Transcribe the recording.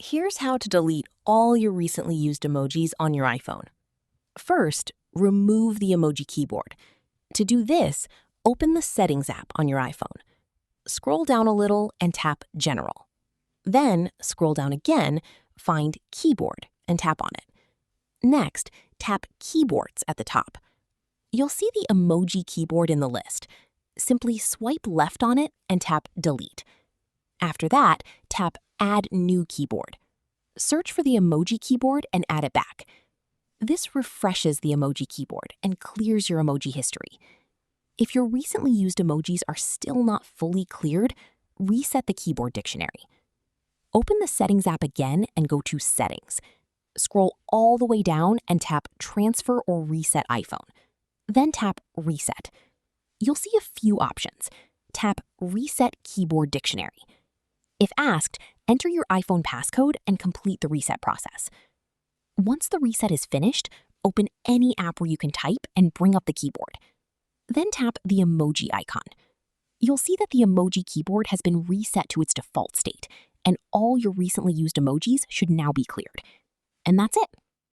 Here's how to delete all your recently used emojis on your iPhone. First, remove the emoji keyboard. To do this, open the Settings app on your iPhone. Scroll down a little and tap General. Then, scroll down again, find Keyboard and tap on it. Next, tap Keyboards at the top. You'll see the emoji keyboard in the list. Simply swipe left on it and tap Delete. After that, tap Add New Keyboard. Search for the emoji keyboard and add it back. This refreshes the emoji keyboard and clears your emoji history. If your recently used emojis are still not fully cleared, reset the keyboard dictionary. Open the Settings app again and go to Settings. Scroll all the way down and tap Transfer or Reset iPhone. Then tap Reset. You'll see a few options. Tap Reset Keyboard Dictionary. If asked, enter your iPhone passcode and complete the reset process. Once the reset is finished, open any app where you can type and bring up the keyboard. Then tap the emoji icon. You'll see that the emoji keyboard has been reset to its default state, and all your recently used emojis should now be cleared. And that's it.